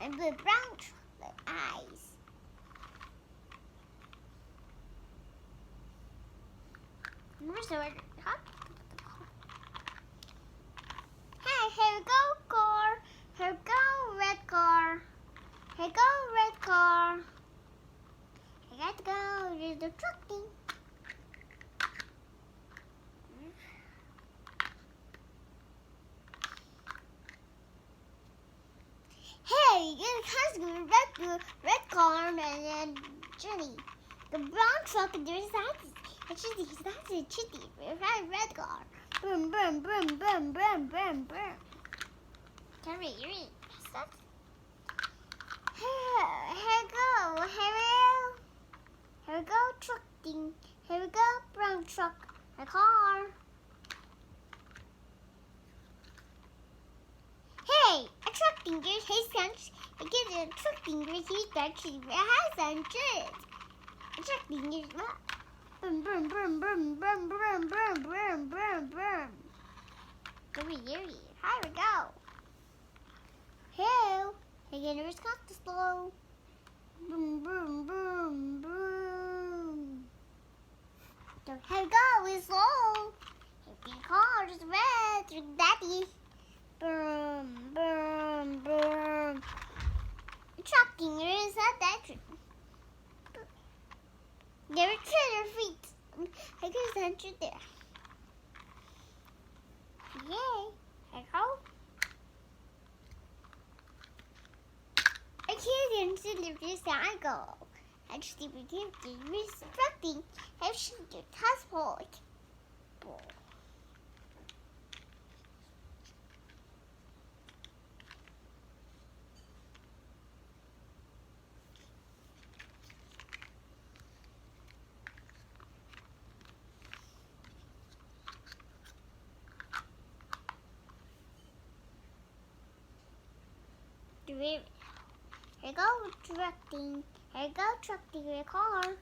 and blue brown chocolate eyes. Where's the red car? Hey, here we go, car. Here we go, red car. Here we go, red car. I got to go to the trucking. Hey, it has the red car and then Jenny. The brown truck and there's that. That's a chitty. Red car. Boom, boom, boom, boom, boom, boom, boom. Can we read? Here we go, trucking. Here we go, brown truck, a car. Hey, a trucking gear, hey, Sanch. I get a trucking gear, he's actually has Sanches. A trucking gear, boom, boom, boom, boom, boom, boom, boom, boom, boom, boom. Here we go. Hey, again, it's got the slow. Boom, boom, boom, boom. So here we go, it's slow. The car is red, daddy. Boom, boom, boom. Trucking is not that true. There are trailer feet. I guess enter there. Yay, here we go. I can't consider this angle. Actually, we can't do restructuring. I should do passport. Here go directing. Here go trucking your car.